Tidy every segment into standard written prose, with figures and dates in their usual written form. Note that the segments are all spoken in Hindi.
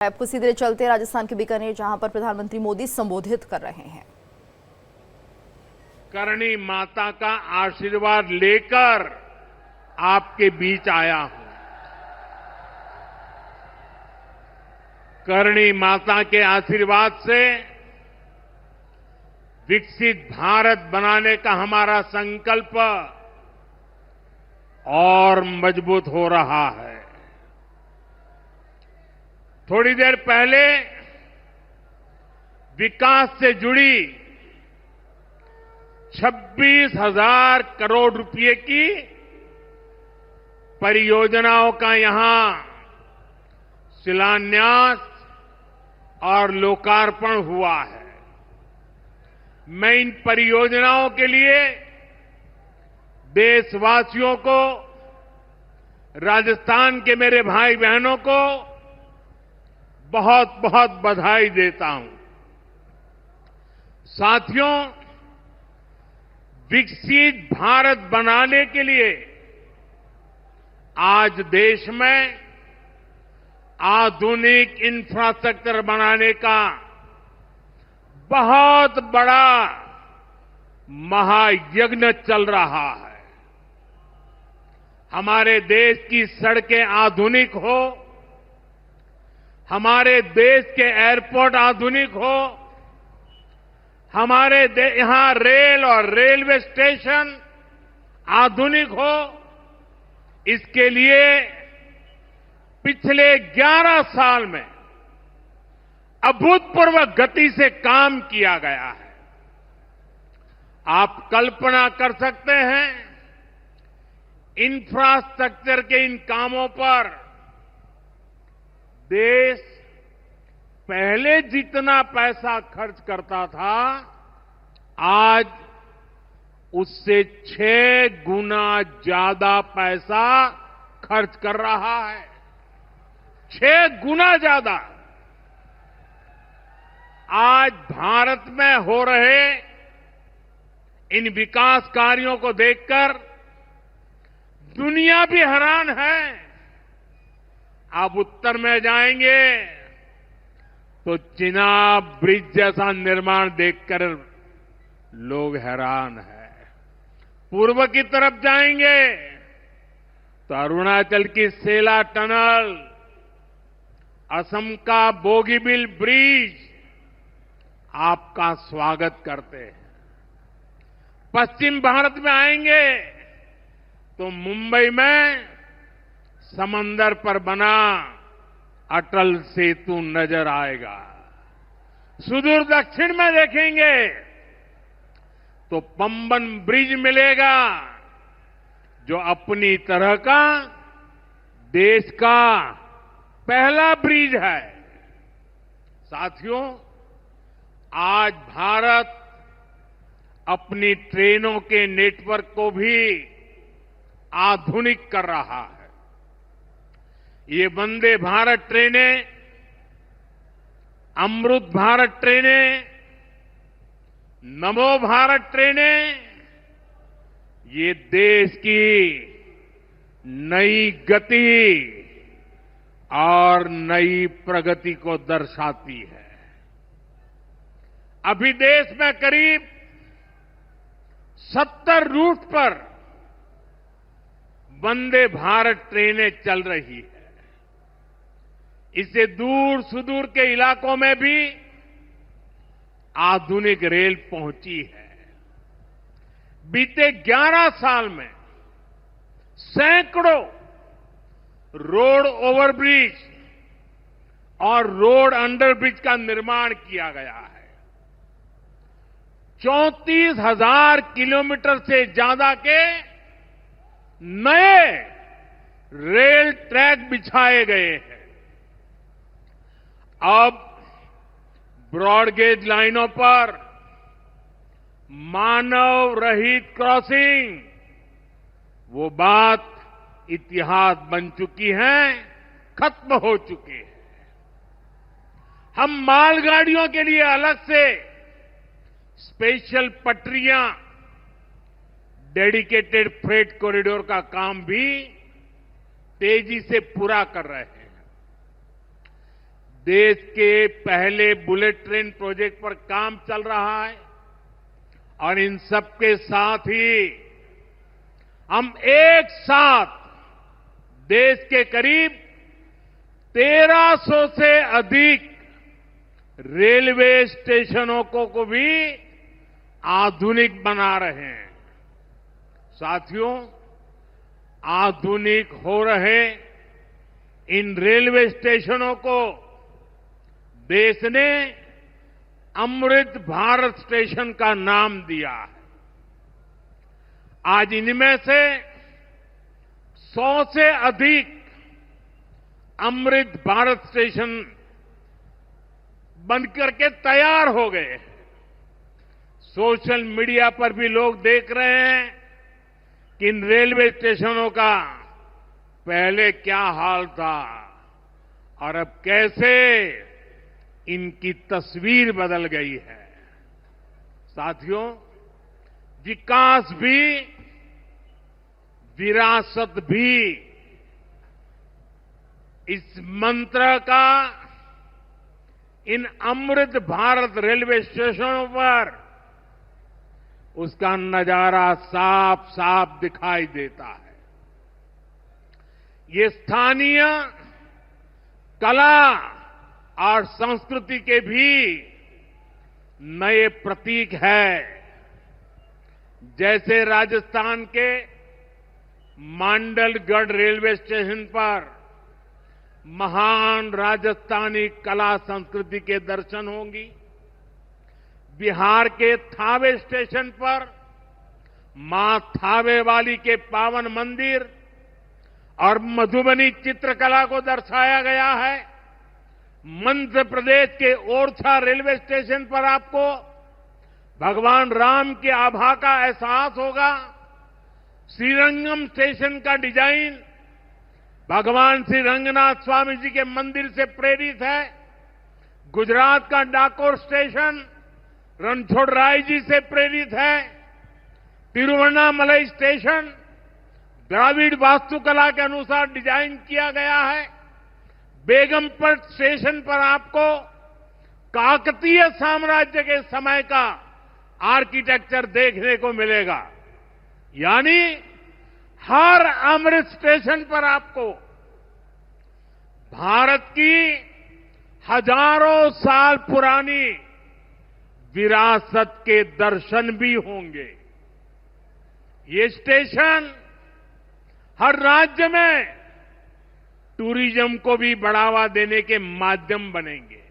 आपको सीधे चलते राजस्थान के बीकानेर, जहां पर प्रधानमंत्री मोदी संबोधित कर रहे हैं। करणी माता का आशीर्वाद लेकर आपके बीच आया हूं। करणी माता के आशीर्वाद से विकसित भारत बनाने का हमारा संकल्प और मजबूत हो रहा है। थोड़ी देर पहले विकास से जुड़ी 26,000 करोड़ रुपए की परियोजनाओं का यहां शिलान्यास और लोकार्पण हुआ है। मैं इन परियोजनाओं के लिए देशवासियों को, राजस्थान के मेरे भाई बहनों को बहुत बहुत बधाई देता हूं। साथियों, विकसित भारत बनाने के लिए आज देश में आधुनिक इंफ्रास्ट्रक्चर बनाने का बहुत बड़ा महायज्ञ चल रहा है। हमारे देश की सड़कें आधुनिक हो, हमारे देश के एयरपोर्ट आधुनिक हो, हमारे यहां रेल और रेलवे स्टेशन आधुनिक हो, इसके लिए पिछले 11 साल में अभूतपूर्व गति से काम किया गया है। आप कल्पना कर सकते हैं, इंफ्रास्ट्रक्चर के इन कामों पर देश पहले जितना पैसा खर्च करता था, आज उससे 6 गुना ज्यादा पैसा खर्च कर रहा है। 6 गुना ज्यादा। आज भारत में हो रहे इन विकास कार्यों को देखकर दुनिया भी हैरान है। आप उत्तर में जाएंगे तो चिनाब ब्रिज जैसा निर्माण देखकर लोग हैरान हैं। पूर्व की तरफ जाएंगे तो अरुणाचल की सेला टनल, असम का बोगीबिल ब्रिज आपका स्वागत करते हैं। पश्चिम भारत में आएंगे तो मुंबई में समंदर पर बना अटल सेतु नजर आएगा। सुदूर दक्षिण में देखेंगे तो पंबन ब्रिज मिलेगा, जो अपनी तरह का देश का पहला ब्रिज है। साथियों, आज भारत अपनी ट्रेनों के नेटवर्क को भी आधुनिक कर रहा है। ये वंदे भारत ट्रेनें, अमृत भारत ट्रेनें, नमो भारत ट्रेनें, ये देश की नई गति और नई प्रगति को दर्शाती है। अभी देश में करीब 70 रूट पर वंदे भारत ट्रेनें चल रही है। इससे दूर सुदूर के इलाकों में भी आधुनिक रेल पहुंची है। बीते 11 साल में सैकड़ों रोड ओवरब्रिज और रोड अंडरब्रिज का निर्माण किया गया है। 34,000 किलोमीटर से ज्यादा के नए रेल ट्रैक बिछाए गए हैं। अब ब्रॉडगेज लाइनों पर मानव रहित क्रॉसिंग, वो बात इतिहास बन चुकी है, खत्म हो चुकी है। हम मालगाड़ियों के लिए अलग से स्पेशल पटरियां, डेडिकेटेड फ्रेट कॉरिडोर का काम भी तेजी से पूरा कर रहे हैं। देश के पहले बुलेट ट्रेन प्रोजेक्ट पर काम चल रहा है और इन सबके साथ ही हम एक साथ देश के करीब 1300 से अधिक रेलवे स्टेशनों को भी आधुनिक बना रहे हैं। साथियों, आधुनिक हो रहे इन रेलवे स्टेशनों को देश ने अमृत भारत स्टेशन का नाम दिया है। आज इनमें से 100 से अधिक अमृत भारत स्टेशन बनकर के तैयार हो गए। सोशल मीडिया पर भी लोग देख रहे हैं कि इन रेलवे स्टेशनों का पहले क्या हाल था और अब कैसे इनकी तस्वीर बदल गई है। साथियों, विकास भी विरासत भी इस मंत्र का इन अमृत भारत रेलवे स्टेशनों पर उसका नजारा साफ साफ दिखाई देता है। ये स्थानीय कला और संस्कृति के भी नए प्रतीक है। जैसे राजस्थान के मांडलगढ़ रेलवे स्टेशन पर महान राजस्थानी कला संस्कृति के दर्शन होंगी। बिहार के थावे स्टेशन पर मां थावे वाली के पावन मंदिर और मधुबनी चित्रकला को दर्शाया गया है। मध्य प्रदेश के ओरछा रेलवे स्टेशन पर आपको भगवान राम की आभा का एहसास होगा। श्रीरंगम स्टेशन का डिजाइन भगवान श्री रंगनाथ स्वामी जी के मंदिर से प्रेरित है। गुजरात का डाकोर स्टेशन रणछोड़राय जी से प्रेरित है। तिरुवन्नामलई स्टेशन द्राविड़ वास्तुकला के अनुसार डिजाइन किया गया है। बेगमपट स्टेशन पर आपको काकतीय साम्राज्य के समय का आर्किटेक्चर देखने को मिलेगा। यानी हर अमृत स्टेशन पर आपको भारत की हजारों साल पुरानी विरासत के दर्शन भी होंगे। ये स्टेशन हर राज्य में टूरिज्म को भी बढ़ावा देने के माध्यम बनेंगे।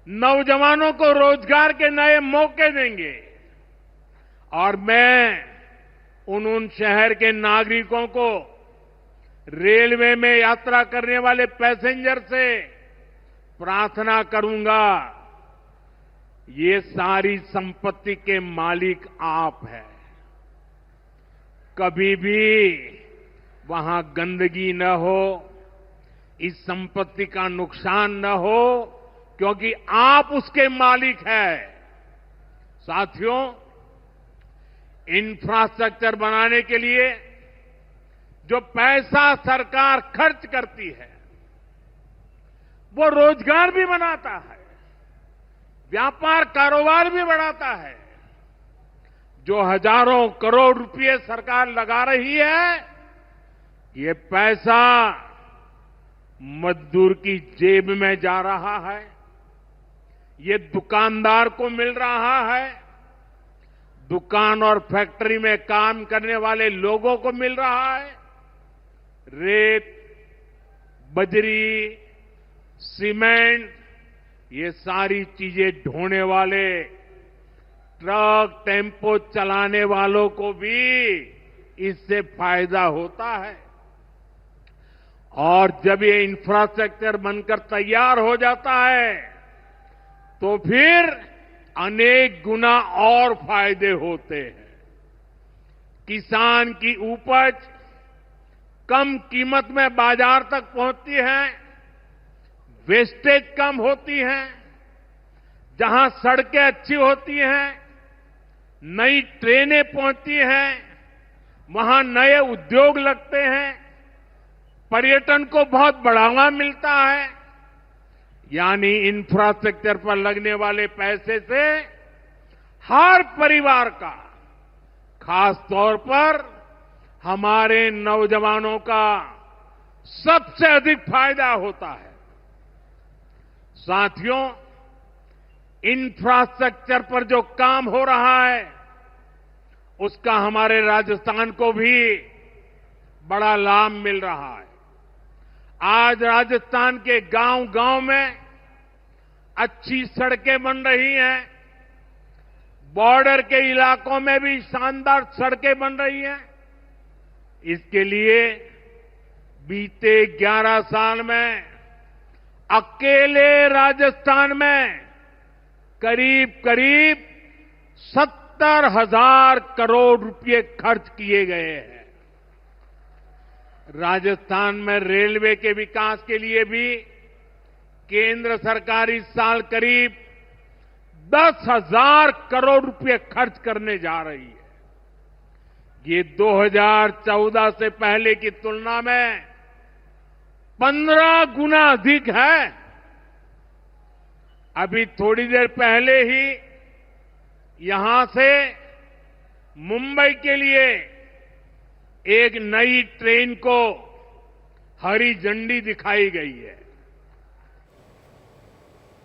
नौजवानों को रोजगार के नए मौके देंगे। और मैं उन शहर के नागरिकों को रेलवे में यात्रा करने वाले पैसेंजर से प्रार्थना करूंगा, ये सारी संपत्ति के मालिक आप हैं। कभी भी वहां गंदगी न हो, इस संपत्ति का नुकसान न हो, क्योंकि आप उसके मालिक हैं। साथियों, इंफ्रास्ट्रक्चर बनाने के लिए जो पैसा सरकार खर्च करती है, वो रोजगार भी बनाता है, व्यापार कारोबार भी बढ़ाता है। जो हजारों करोड़ रुपए सरकार लगा रही है, ये पैसा मजदूर की जेब में जा रहा है, ये दुकानदार को मिल रहा है, दुकान और फैक्ट्री में काम करने वाले लोगों को मिल रहा है। रेत, बजरी, सीमेंट, ये सारी चीजें ढोने वाले ट्रक, टेम्पो चलाने वालों को भी इससे फायदा होता है। और जब ये इंफ्रास्ट्रक्चर बनकर तैयार हो जाता है, तो फिर अनेक गुना और फायदे होते हैं। किसान की उपज कम कीमत में बाजार तक पहुंचती है, वेस्टेज कम होती है, जहां सड़कें अच्छी होती हैं, नई ट्रेनें पहुंचती हैं, वहां नए उद्योग लगते हैं, पर्यटन को बहुत बढ़ावा मिलता है, यानी इंफ्रास्ट्रक्चर पर लगने वाले पैसे से हर परिवार का, खास तौर पर हमारे नौजवानों का सबसे अधिक फायदा होता है। साथियों, इंफ्रास्ट्रक्चर पर जो काम हो रहा है उसका हमारे राजस्थान को भी बड़ा लाभ मिल रहा है। आज राजस्थान के गांव-गांव में अच्छी सड़कें बन रही हैं, बॉर्डर के इलाकों में भी शानदार सड़कें बन रही हैं। इसके लिए बीते 11 साल में अकेले राजस्थान में करीब 70,000 करोड़ रुपए खर्च किए गए हैं। राजस्थान में रेलवे के विकास के लिए भी केंद्र सरकार इस साल करीब 10,000 करोड़ रुपए खर्च करने जा रही है। ये 2014 से पहले की तुलना में 15 गुना अधिक है। अभी थोड़ी देर पहले ही यहां से मुंबई के लिए एक नई ट्रेन को हरी झंडी दिखाई गई है।